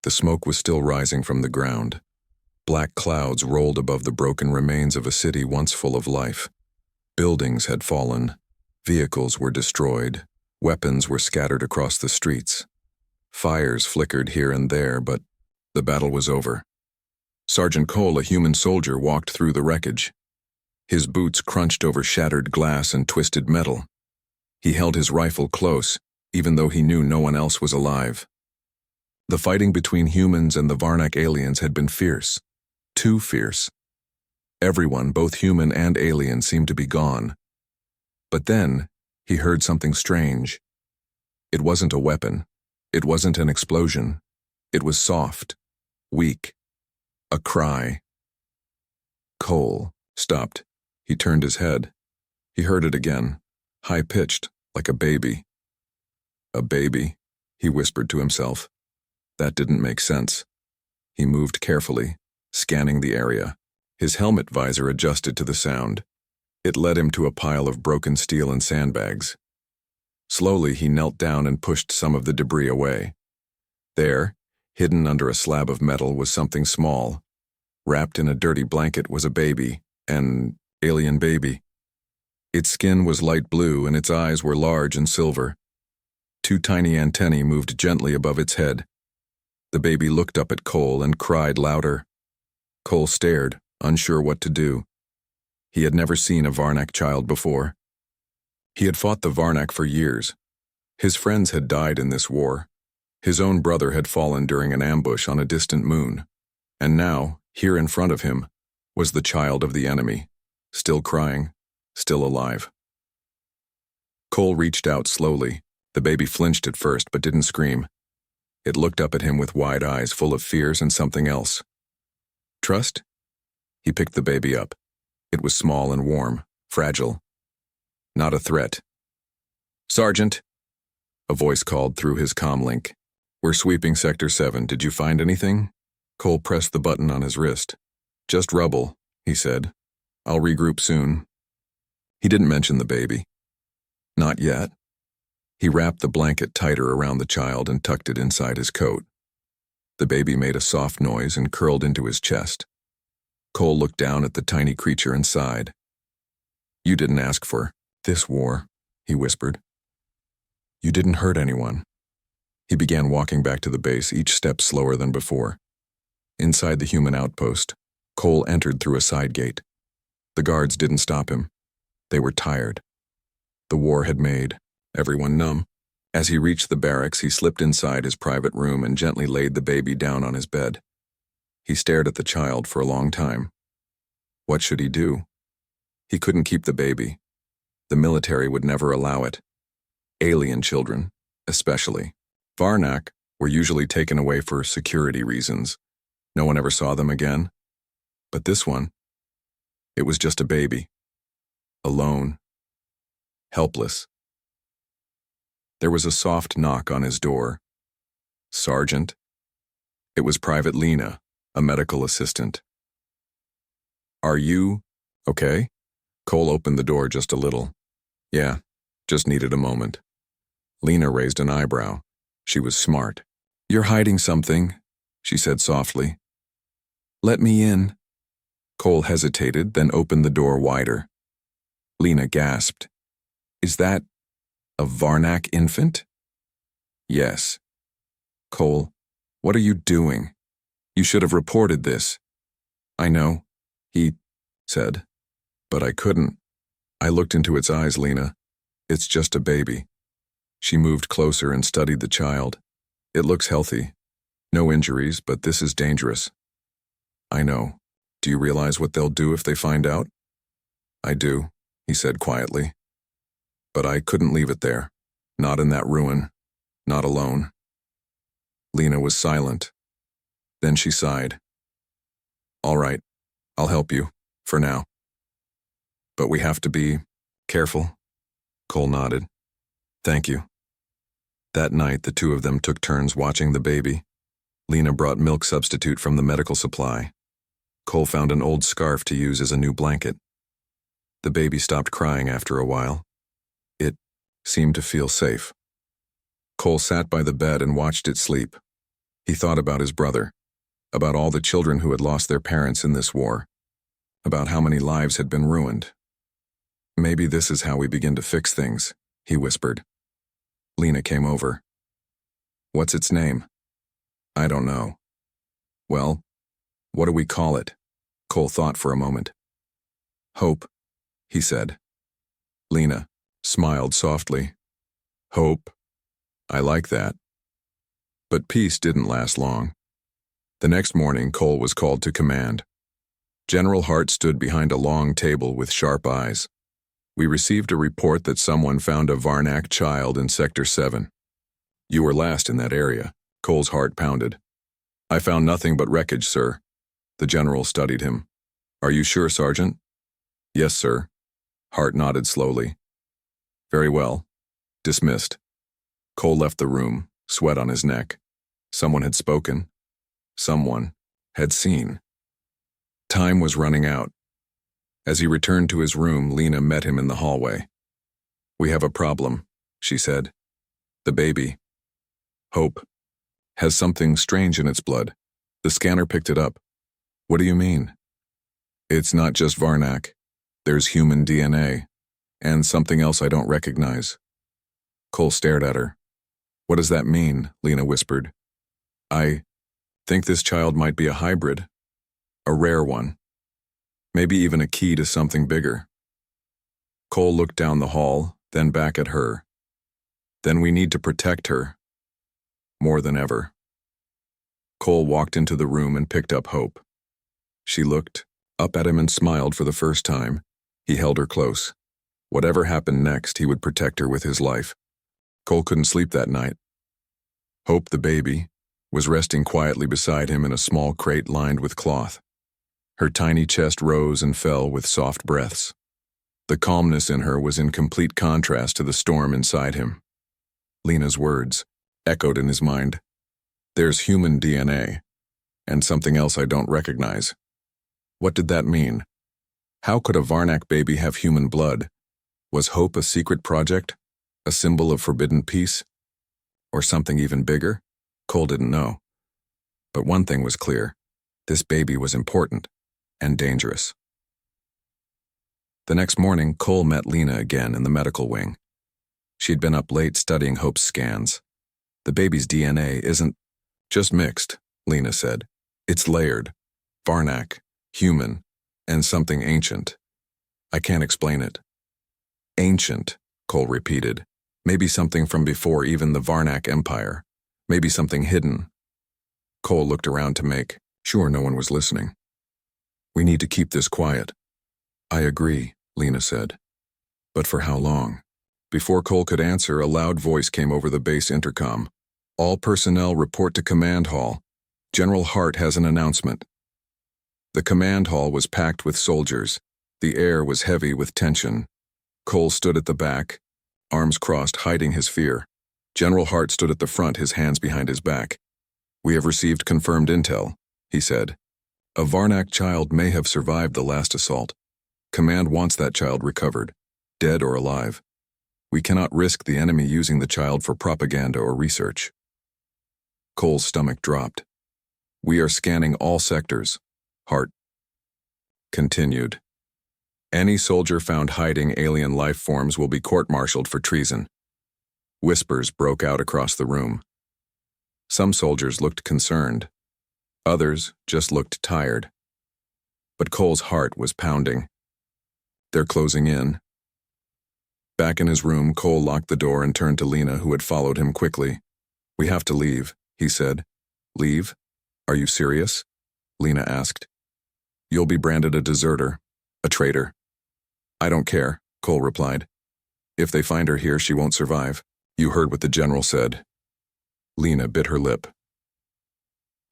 The smoke was still rising from the ground. Black clouds rolled above the broken remains of a city once full of life. Buildings had fallen. Vehicles were destroyed. Weapons were scattered across the streets. Fires flickered here and there, but the battle was over. Sergeant Cole, a human soldier, walked through the wreckage. His boots crunched over shattered glass and twisted metal. He held his rifle close, even though he knew no one else was alive. The fighting between humans and the Varnak aliens had been fierce. Too fierce. Everyone, both human and alien, seemed to be gone. But then, he heard something strange. It wasn't a weapon. It wasn't an explosion. It was soft, weak. A cry. Cole stopped. He turned his head. He heard it again, high-pitched, like a baby. A baby, he whispered to himself. That didn't make sense. He moved carefully, scanning the area. His helmet visor adjusted to the sound. It led him to a pile of broken steel and sandbags. Slowly, he knelt down and pushed some of the debris away. There, hidden under a slab of metal, was something small. Wrapped in a dirty blanket was a baby, an alien baby. Its skin was light blue and its eyes were large and silver. Two tiny antennae moved gently above its head. The baby looked up at Cole and cried louder. Cole stared, unsure what to do. He had never seen a Varnak child before. He had fought the Varnak for years. His friends had died in this war. His own brother had fallen during an ambush on a distant moon. And now, here in front of him, was the child of the enemy, still crying, still alive. Cole reached out slowly. The baby flinched at first but didn't scream. It looked up at him with wide eyes full of fears and something else. Trust? He picked the baby up. It was small and warm, fragile. Not a threat. Sergeant, a voice called through his comlink. We're sweeping Sector 7. Did you find anything? Cole pressed the button on his wrist. Just rubble, he said. I'll regroup soon. He didn't mention the baby. Not yet. He wrapped the blanket tighter around the child and tucked it inside his coat. The baby made a soft noise and curled into his chest. Cole looked down at the tiny creature and sighed. You didn't ask for this war, he whispered. You didn't hurt anyone. He began walking back to the base, each step slower than before. Inside the human outpost, Cole entered through a side gate. The guards didn't stop him. They were tired. The war had made everyone numb. As he reached the barracks, he slipped inside his private room and gently laid the baby down on his bed. He stared at the child for a long time. What should he do? He couldn't keep the baby. The military would never allow it. Alien children, especially. Varnak were usually taken away for security reasons. No one ever saw them again. But this one, it was just a baby. Alone. Helpless. There was a soft knock on his door. Sergeant? It was Private Lena, a medical assistant. Are you okay? Cole opened the door just a little. Yeah, just needed a moment. Lena raised an eyebrow. She was smart. You're hiding something, she said softly. Let me in. Cole hesitated, then opened the door wider. Lena gasped. Is that a Varnak infant? Yes. Cole, what are you doing? You should have reported this. I know, he said, but I couldn't. I looked into its eyes, Lena. It's just a baby. She moved closer and studied the child. It looks healthy. No injuries, but this is dangerous. I know. Do you realize what they'll do if they find out? I do, he said quietly. But I couldn't leave it there. Not in that ruin. Not alone. Lena was silent. Then she sighed. All right, I'll help you, for now. But we have to be careful. Cole nodded. Thank you. That night, the two of them took turns watching the baby. Lena brought milk substitute from the medical supply. Cole found an old scarf to use as a new blanket. The baby stopped crying after a while. It seemed to feel safe. Cole sat by the bed and watched it sleep. He thought about his brother, about all the children who had lost their parents in this war, about how many lives had been ruined. Maybe this is how we begin to fix things, he whispered. Lena came over. What's its name? I don't know. Well, what do we call it? Cole thought for a moment. Hope, he said. Lena smiled softly. Hope. I like that. But peace didn't last long. The next morning, Cole was called to command. General Hart stood behind a long table with sharp eyes. We received a report that someone found a Varnak child in Sector 7. You were last in that area. Cole's heart pounded. I found nothing but wreckage, sir. The general studied him. Are you sure, Sergeant? Yes, sir. Hart nodded slowly. Very well. Dismissed. Cole left the room, sweat on his neck. Someone had spoken. Someone had seen. Time was running out. As he returned to his room, Lena met him in the hallway. We have a problem, she said. The baby, Hope, has something strange in its blood. The scanner picked it up. What do you mean? It's not just Varnak. There's human DNA, and something else I don't recognize. Cole stared at her. What does that mean? Lena whispered. I think this child might be a hybrid, a rare one. Maybe even a key to something bigger. Cole looked down the hall, then back at her. Then we need to protect her. More than ever. Cole walked into the room and picked up Hope. She looked up at him and smiled for the first time. He held her close. Whatever happened next, he would protect her with his life. Cole couldn't sleep that night. Hope, the baby, was resting quietly beside him in a small crate lined with cloth. Her tiny chest rose and fell with soft breaths. The calmness in her was in complete contrast to the storm inside him. Lena's words echoed in his mind. There's human DNA, and something else I don't recognize. What did that mean? How could a Varnak baby have human blood? Was Hope a secret project? A symbol of forbidden peace? Or something even bigger? Cole didn't know. But one thing was clear. This baby was important and dangerous. The next morning, Cole met Lena again in the medical wing. She'd been up late studying Hope's scans. The baby's DNA isn't just mixed, Lena said. It's layered. Varnak, human, and something ancient. I can't explain it. Ancient, Cole repeated. Maybe something from before even the Varnak Empire. Maybe something hidden. Cole looked around to make sure no one was listening. We need to keep this quiet. I agree, Lena said. But for how long? Before Cole could answer, a loud voice came over the base intercom. All personnel report to Command Hall. General Hart has an announcement. The command hall was packed with soldiers. The air was heavy with tension. Cole stood at the back, arms crossed, hiding his fear. General Hart stood at the front, his hands behind his back. We have received confirmed intel, he said. A Varnak child may have survived the last assault. Command wants that child recovered, dead or alive. We cannot risk the enemy using the child for propaganda or research. Cole's stomach dropped. We are scanning all sectors, Hart continued. Any soldier found hiding alien life forms will be court-martialed for treason. Whispers broke out across the room. Some soldiers looked concerned. Others just looked tired. But Cole's heart was pounding. They're closing in. Back in his room, Cole locked the door and turned to Lena, who had followed him quickly. We have to leave, he said. Leave? Are you serious? Lena asked. You'll be branded a deserter, a traitor. I don't care, Cole replied. If they find her here, she won't survive. You heard what the general said. Lena bit her lip.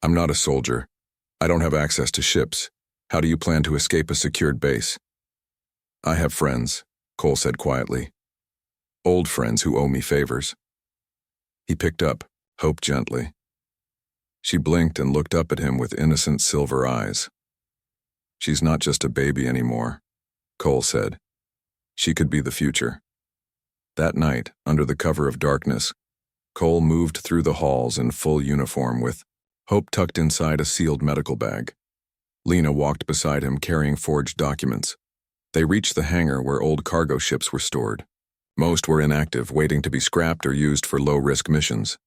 I'm not a soldier. I don't have access to ships. How do you plan to escape a secured base? I have friends, Cole said quietly. Old friends who owe me favors. He picked up Hope gently. She blinked and looked up at him with innocent silver eyes. She's not just a baby anymore, Cole said. She could be the future. That night, under the cover of darkness, Cole moved through the halls in full uniform with Hope tucked inside a sealed medical bag. Lena walked beside him carrying forged documents. They reached the hangar where old cargo ships were stored. Most were inactive, waiting to be scrapped or used for low-risk missions.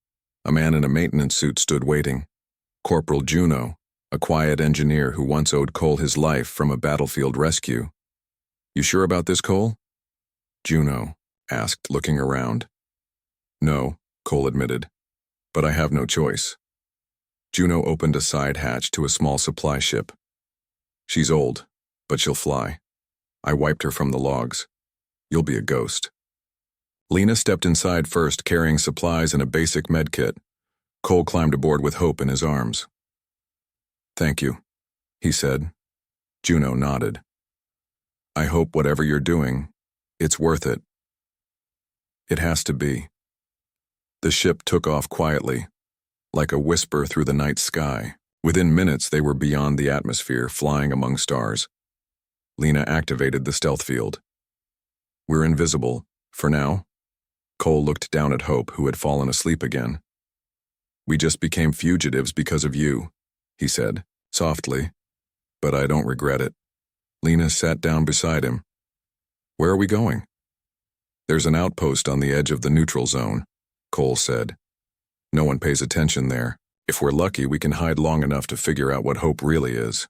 A man in a maintenance suit stood waiting. Corporal Juno, a quiet engineer who once owed Cole his life from a battlefield rescue. "You sure about this, Cole?" Juno asked, looking around. "No," Cole admitted, "but I have no choice." Juno opened a side hatch to a small supply ship. "She's old, but she'll fly. I wiped her from the logs. You'll be a ghost." Lena stepped inside first, carrying supplies and a basic med kit. Cole climbed aboard with Hope in his arms. "Thank you," he said. Juno nodded. "I hope whatever you're doing, it's worth it." "It has to be." The ship took off quietly, like a whisper through the night sky. Within minutes, they were beyond the atmosphere, flying among stars. Lena activated the stealth field. "We're invisible, for now." Cole looked down at Hope, who had fallen asleep again. "We just became fugitives because of you," he said, softly, "but I don't regret it." Lena sat down beside him. "Where are we going?" "There's an outpost on the edge of the neutral zone," Cole said. "No one pays attention there. If we're lucky, we can hide long enough to figure out what Hope really is.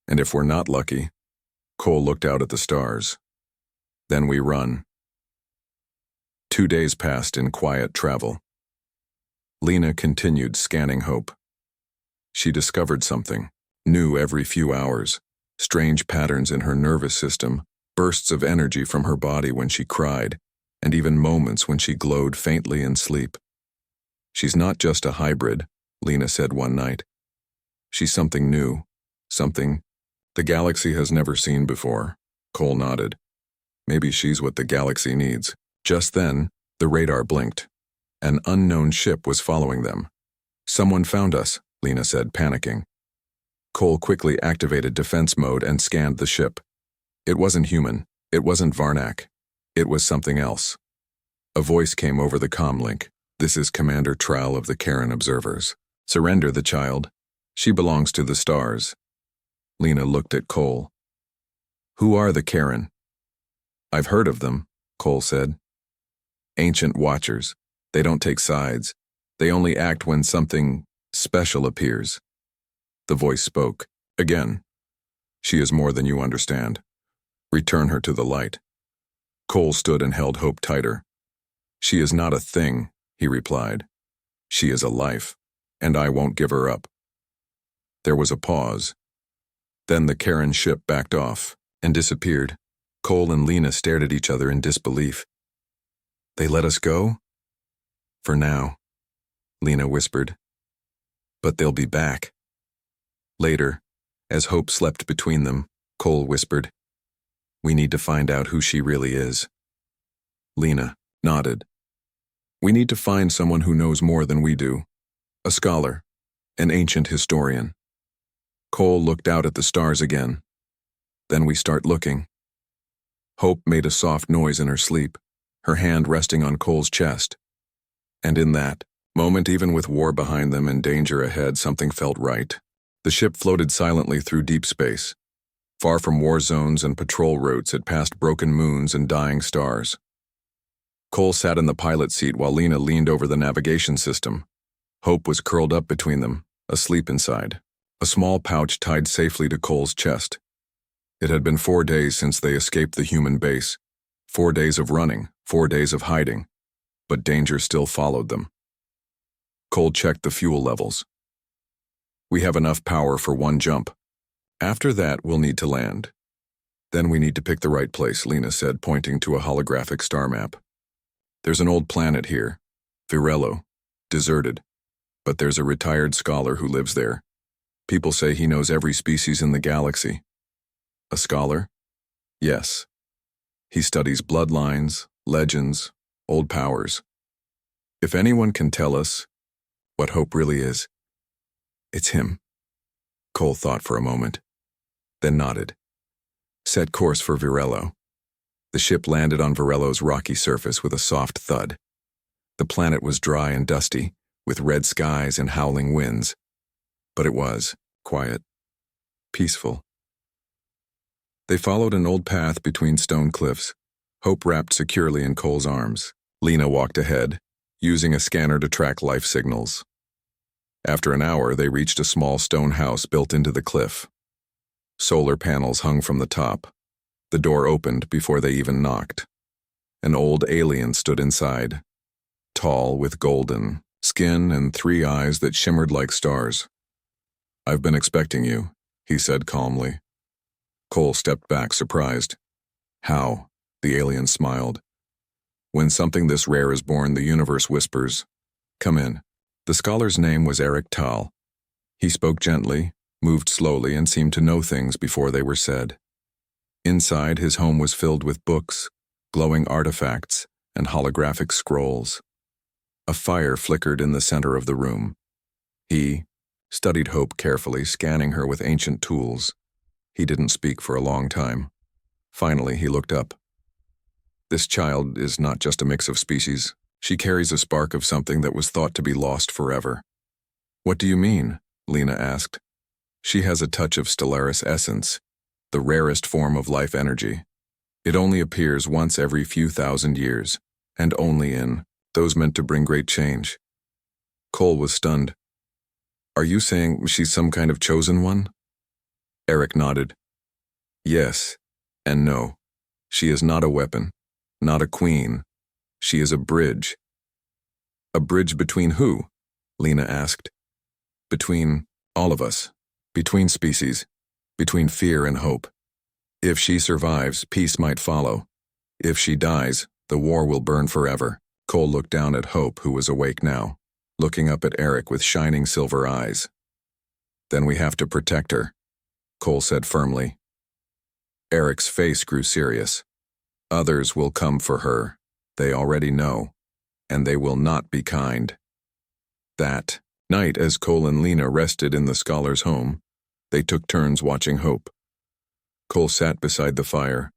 And if we're not lucky," Cole looked out at the stars, "then we run." 2 days passed in quiet travel. Lena continued scanning Hope. She discovered something new every few hours, strange patterns in her nervous system, bursts of energy from her body when she cried, and even moments when she glowed faintly in sleep. "She's not just a hybrid," Lena said one night. "She's something new, something the galaxy has never seen before." Cole nodded. "Maybe she's what the galaxy needs." Just then, the radar blinked. An unknown ship was following them. "Someone found us," Lena said, panicking. Cole quickly activated defense mode and scanned the ship. It wasn't human. It wasn't Varnak. It was something else. A voice came over the comm link. "This is Commander Trowell of the Karen Observers. Surrender the child. She belongs to the stars." Lena looked at Cole. "Who are the Karen?" "I've heard of them," Cole said. "Ancient watchers. They don't take sides. They only act when something special appears." The voice spoke. Again. "She is more than you understand. Return her to the light." Cole stood and held Hope tighter. "She is not a thing," he replied. "She is a life, and I won't give her up." There was a pause. Then the Karen ship backed off and disappeared. Cole and Lena stared at each other in disbelief. "They let us go?" "For now," Lena whispered. "But they'll be back." Later, as Hope slept between them, Cole whispered, "We need to find out who she really is." Lena nodded. "We need to find someone who knows more than we do. A scholar, an ancient historian." Cole looked out at the stars again. "Then we start looking." Hope made a soft noise in her sleep, her hand resting on Cole's chest. And in that moment, even with war behind them and danger ahead, something felt right. The ship floated silently through deep space. Far from war zones and patrol routes, it passed broken moons and dying stars. Cole sat in the pilot seat while Lena leaned over the navigation system. Hope was curled up between them, asleep inside, a small pouch tied safely to Cole's chest. It had been 4 days since they escaped the human base. 4 days of running, 4 days of hiding, but danger still followed them. Cole checked the fuel levels. "We have enough power for one jump. After that, we'll need to land. Then we need to pick the right place," Lena said, pointing to a holographic star map. "There's an old planet here, Virello, deserted, but there's a retired scholar who lives there. People say he knows every species in the galaxy." "A scholar?" "Yes. He studies bloodlines, legends, old powers. If anyone can tell us what hope really is, it's him." Cole thought for a moment, then nodded. "Set course for Virello." The ship landed on Virello's rocky surface with a soft thud. The planet was dry and dusty, with red skies and howling winds. But it was quiet, peaceful. They followed an old path between stone cliffs, Hope wrapped securely in Cole's arms. Lena walked ahead, using a scanner to track life signals. After an hour, they reached a small stone house built into the cliff. Solar panels hung from the top. The door opened before they even knocked. An old alien stood inside, tall with golden skin and 3 eyes that shimmered like stars. "I've been expecting you," he said calmly. Cole stepped back, surprised. "How?" The alien smiled. "When something this rare is born, the universe whispers. Come in." The scholar's name was Eric Tal. He spoke gently, moved slowly, and seemed to know things before they were said. Inside, his home was filled with books, glowing artifacts, and holographic scrolls. A fire flickered in the center of the room. He studied Hope carefully, scanning her with ancient tools. He didn't speak for a long time. Finally, he looked up. "This child is not just a mix of species. She carries a spark of something that was thought to be lost forever." "What do you mean?" Lena asked. "She has a touch of Stellaris essence, the rarest form of life energy. It only appears once every few thousand years, and only in those meant to bring great change." Cole was stunned. "Are you saying she's some kind of chosen one?" Eric nodded. "Yes, and no. She is not a weapon, not a queen. She is a bridge." "A bridge between who?" Lena asked. "Between all of us. Between species. Between fear and hope. If she survives, peace might follow. If she dies, the war will burn forever." Cole looked down at Hope, who was awake now, looking up at Eric with shining silver eyes. "Then we have to protect her," Cole said firmly. Eric's face grew serious. "Others will come for her. They already know, and they will not be kind." That night, as Cole and Lena rested in the scholar's home, they took turns watching Hope. Cole sat beside the fire,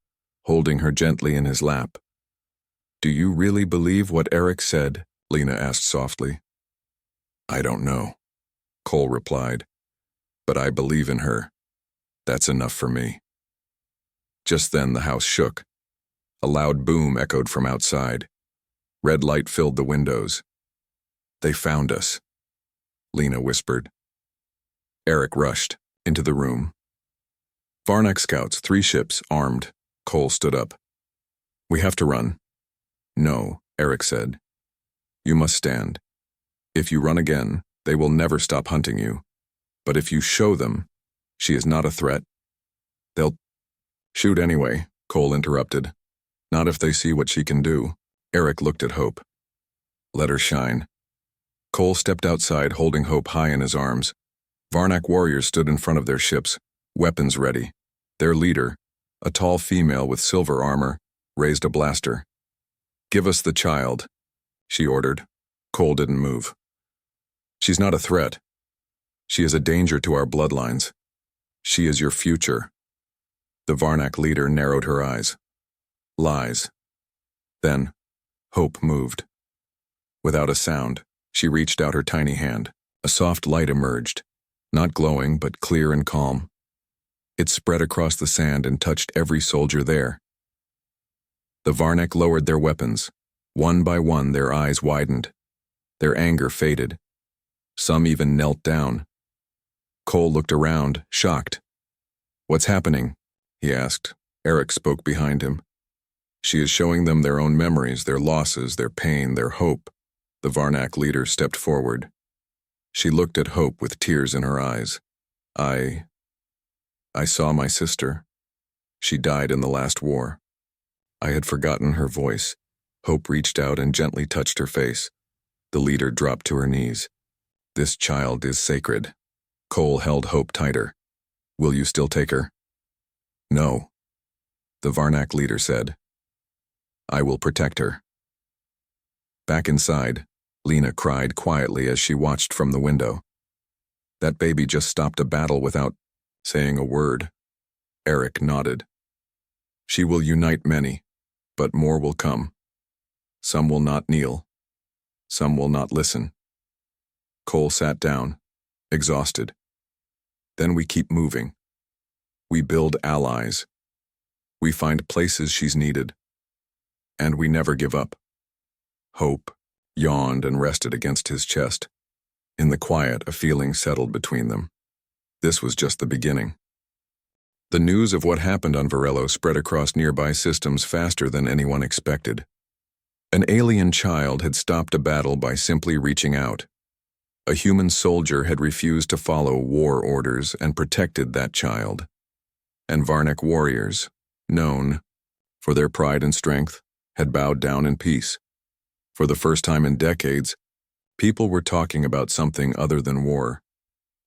holding her gently in his lap. "Do you really believe what Eric said?" Lena asked softly. "I don't know," Cole replied, "but I believe in her. That's enough for me." Just then the house shook. A loud boom echoed from outside. Red light filled the windows. "They found us," Lena whispered. Eric rushed into the room. "Varnak scouts, 3 ships, armed." Cole stood up. "We have to run." "No," Eric said. "You must stand. If you run again, they will never stop hunting you. But if you show them she is not a threat, they'll—" "Shoot anyway," Cole interrupted. "Not if they see what she can do." Eric looked at Hope. "Let her shine." Cole stepped outside, holding Hope high in his arms. Varnak warriors stood in front of their ships, weapons ready. Their leader, a tall female with silver armor, raised a blaster. "Give us the child," she ordered. Cole didn't move. "She's not a threat. She is a danger to our bloodlines. She is your future." The Varnak leader narrowed her eyes. "Lies." Then, Hope moved. Without a sound, she reached out her tiny hand. A soft light emerged, not glowing but clear and calm. It spread across the sand and touched every soldier there. The Varnak lowered their weapons. One by one, their eyes widened. Their anger faded. Some even knelt down. Cole looked around, shocked. "What's happening?" he asked. Eric spoke behind him. "She is showing them their own memories, their losses, their pain, their hope." The Varnak leader stepped forward. She looked at Hope with tears in her eyes. I saw my sister. She died in the last war." I had forgotten her voice. Hope reached out and gently touched her face. The leader dropped to her knees. "This child is sacred." Cole held Hope tighter. "Will you still take her?" "No," the Varnak leader said. "I will protect her." Back inside, Lena cried quietly as she watched from the window. "That baby just stopped a battle without saying a word." Eric nodded. "She will unite many, but more will come. Some will not kneel. Some will not listen." Cole sat down, exhausted. Then we keep moving. We build allies. We find places she's needed. And we never give up. Hope yawned and rested against his chest. In the quiet, a feeling settled between them. This was just the beginning. The news of what happened on Varello spread across nearby systems faster than anyone expected. An alien child had stopped a battle by simply reaching out. A human soldier had refused to follow war orders and protected that child. And Varnak warriors, known for their pride and strength, had bowed down in peace. For the first time in decades, people were talking about something other than war.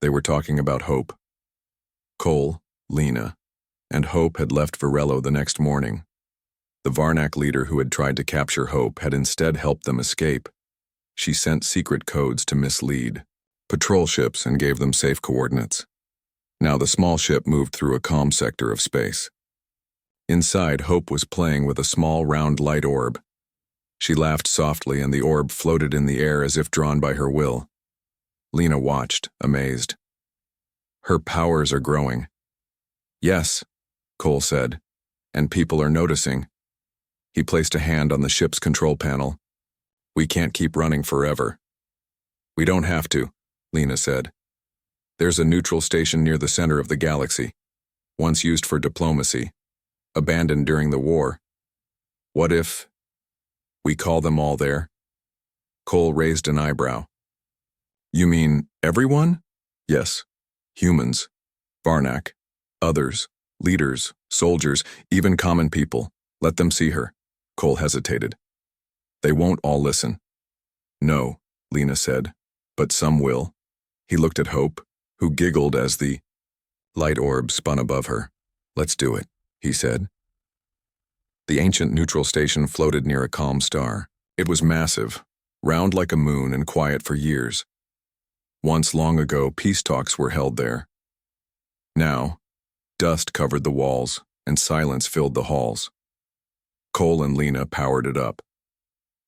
They were talking about hope. Cole, Lena, and Hope had left Varello the next morning. The Varnak leader who had tried to capture Hope had instead helped them escape. She sent secret codes to mislead patrol ships and gave them safe coordinates. Now the small ship moved through a calm sector of space. Inside, Hope was playing with a small round light orb. She laughed softly and the orb floated in the air as if drawn by her will. Lena watched, amazed. Her powers are growing. Yes, Cole said, and people are noticing. He placed a hand on the ship's control panel. We can't keep running forever. We don't have to, Lena said. There's a neutral station near the center of the galaxy, once used for diplomacy, abandoned during the war. What if we call them all there? Cole raised an eyebrow. You mean everyone? Yes. Humans, Varnak, others, leaders, soldiers, even common people. Let them see her. Cole hesitated. They won't all listen. No, Lena said, but some will. He looked at Hope, who giggled as the light orb spun above her. Let's do it, he said. The ancient neutral station floated near a calm star. It was massive, round like a moon and quiet for years. Once long ago, peace talks were held there. Now, dust covered the walls and silence filled the halls. Cole and Lena powered it up.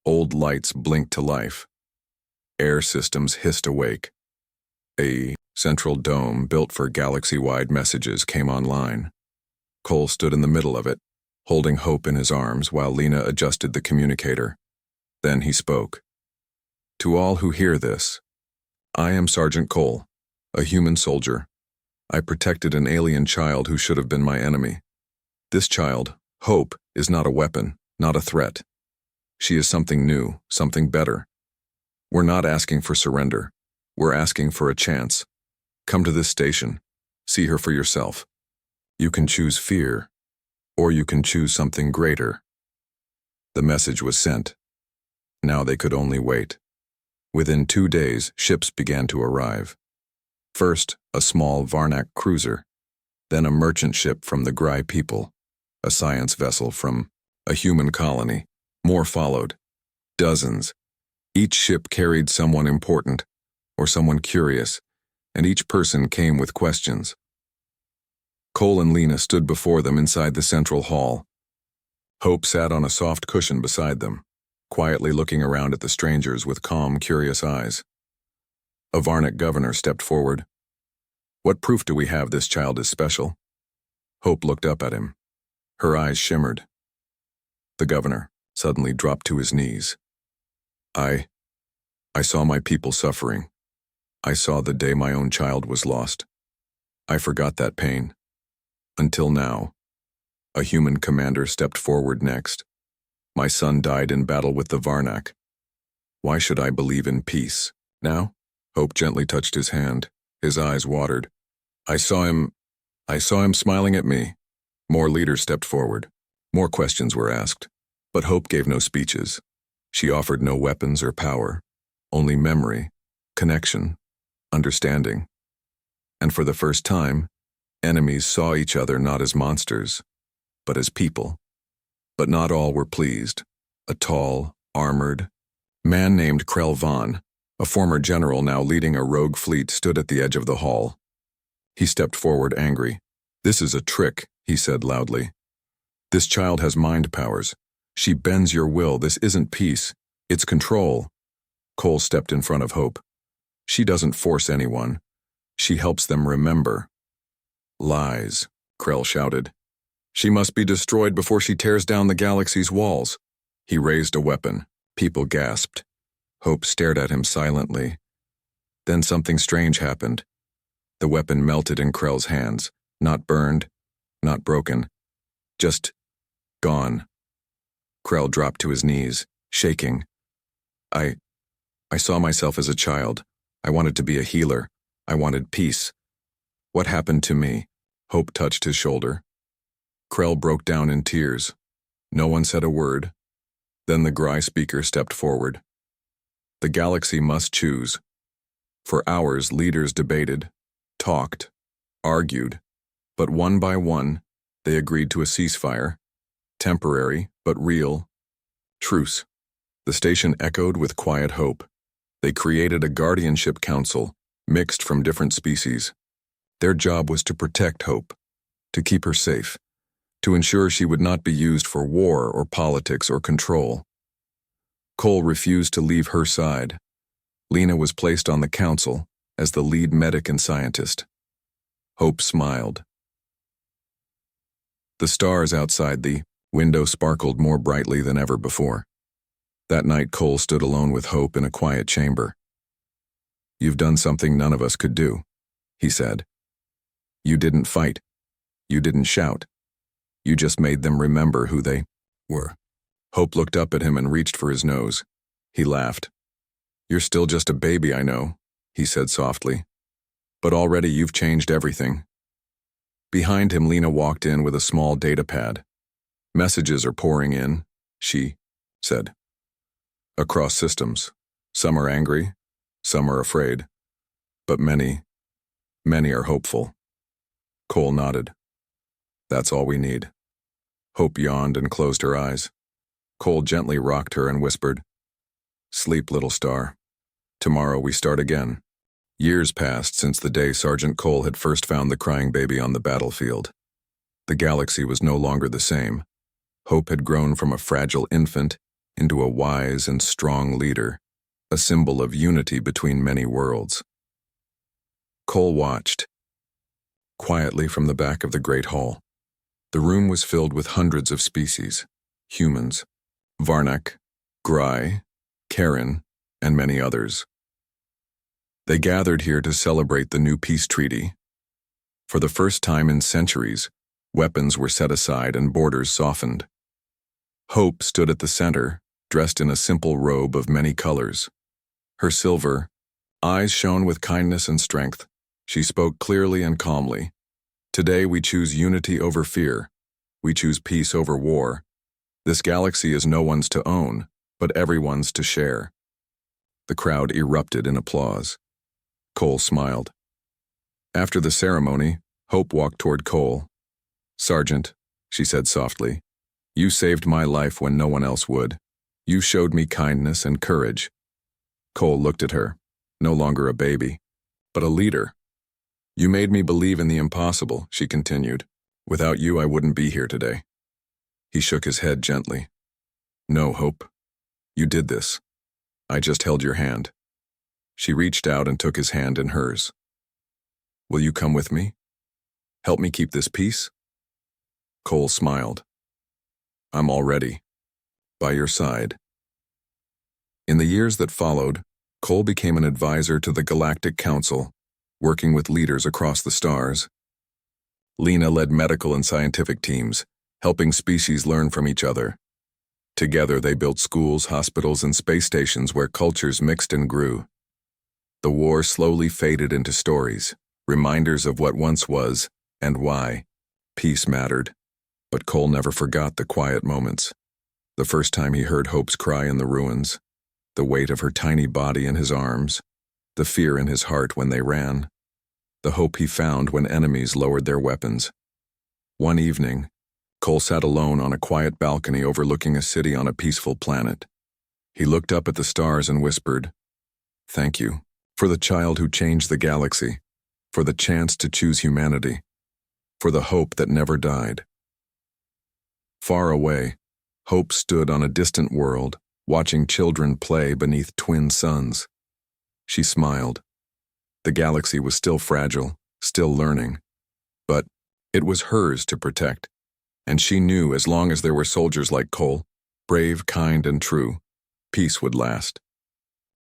Old lights blinked to life. Air systems hissed awake. A central dome built for galaxy-wide messages came online. Cole stood in the middle of it, holding Hope in his arms while Lena adjusted the communicator. Then he spoke. To all who hear this, I am Sergeant Cole, a human soldier. I protected an alien child who should have been my enemy. This child, Hope, is not a weapon, not a threat. She is something new, something better. We're not asking for surrender. We're asking for a chance. Come to this station. See her for yourself. You can choose fear, or you can choose something greater. The message was sent. Now they could only wait. Within 2 days, ships began to arrive. First, a small Varnak cruiser, then a merchant ship from the Grai people, a science vessel from a human colony. More followed. Dozens. Each ship carried someone important, or someone curious, and each person came with questions. Cole and Lena stood before them inside the central hall. Hope sat on a soft cushion beside them, quietly looking around at the strangers with calm, curious eyes. A Varnak governor stepped forward. What proof do we have this child is special? Hope looked up at him. Her eyes shimmered. The governor suddenly dropped to his knees. I saw my people suffering. I saw the day my own child was lost. I forgot that pain. Until now. A human commander stepped forward next. My son died in battle with the Varnak. Why should I believe in peace? Now? Hope gently touched his hand. His eyes watered. I saw him smiling at me. More leaders stepped forward. More questions were asked. But Hope gave no speeches. She offered no weapons or power, only memory, connection, understanding. And for the first time, enemies saw each other not as monsters, but as people. But not all were pleased. A tall, armored man named Krell Vaughn, a former general now leading a rogue fleet, stood at the edge of the hall. He stepped forward angry. This is a trick, he said loudly. This child has mind powers. She bends your will. This isn't peace. It's control. Cole stepped in front of Hope. She doesn't force anyone. She helps them remember. Lies, Krell shouted. She must be destroyed before she tears down the galaxy's walls. He raised a weapon. People gasped. Hope stared at him silently. Then something strange happened. The weapon melted in Krell's hands, not burned, not broken, just gone. Krell dropped to his knees, shaking. I saw myself as a child. I wanted to be a healer. I wanted peace. What happened to me? Hope touched his shoulder. Krell broke down in tears. No one said a word. Then the Gry speaker stepped forward. The galaxy must choose. For hours, leaders debated, talked, argued, but one by one, they agreed to a ceasefire. Temporary, but real. Truce. The station echoed with quiet hope. They created a guardianship council, mixed from different species. Their job was to protect Hope, to keep her safe, to ensure she would not be used for war or politics or control. Cole refused to leave her side. Lena was placed on the council as the lead medic and scientist. Hope smiled. The stars outside the window sparkled more brightly than ever before. That night, Cole stood alone with Hope in a quiet chamber. "You've done something none of us could do," he said. "You didn't fight. You didn't shout. You just made them remember who they were." Hope looked up at him and reached for his nose. He laughed. "You're still just a baby, I know," he said softly. "But already you've changed everything." Behind him, Lena walked in with a small data pad. "Messages are pouring in," she said. "Across systems. Some are angry, some are afraid, but many are hopeful." Cole nodded. "That's all we need." Hope yawned and closed her eyes. Cole gently rocked her and whispered, "Sleep, little star. Tomorrow we start again." Years passed since the day Sergeant Cole had first found the crying baby on the battlefield. The galaxy was no longer the same. Hope had grown from a fragile infant into a wise and strong leader, a symbol of unity between many worlds. Cole watched, quietly from the back of the Great Hall. The room was filled with hundreds of species, humans, Varnak, Gry, Karen, and many others. They gathered here to celebrate the new peace treaty. For the first time in centuries, weapons were set aside and borders softened. Hope stood at the center, dressed in a simple robe of many colors. Her silver eyes shone with kindness and strength. She spoke clearly and calmly. "Today we choose unity over fear. We choose peace over war. This galaxy is no one's to own, but everyone's to share." The crowd erupted in applause. Cole smiled. After the ceremony, Hope walked toward Cole. "Sergeant," she said softly, "you saved my life when no one else would. You showed me kindness and courage." Cole looked at her, no longer a baby, but a leader. "You made me believe in the impossible," she continued. "Without you, I wouldn't be here today." He shook his head gently. "No, Hope. You did this. I just held your hand." She reached out and took his hand in hers. "Will you come with me? Help me keep this peace?" Cole smiled. "I'm all ready. By your side." In the years that followed, Cole became an advisor to the Galactic Council, working with leaders across the stars. Lena led medical and scientific teams, helping species learn from each other. Together they built schools, hospitals, and space stations where cultures mixed and grew. The war slowly faded into stories, reminders of what once was and why. Peace mattered, but Cole never forgot the quiet moments. The first time he heard Hope's cry in the ruins, the weight of her tiny body in his arms, the fear in his heart when they ran, the hope he found when enemies lowered their weapons. One evening, Cole sat alone on a quiet balcony overlooking a city on a peaceful planet. He looked up at the stars and whispered, "Thank you for the child who changed the galaxy, for the chance to choose humanity, for the hope that never died." Far away, Hope stood on a distant world, watching children play beneath twin suns. She smiled. The galaxy was still fragile, still learning, But it was hers to protect, and she knew as long as there were soldiers like Cole, brave, kind, and true, peace would last.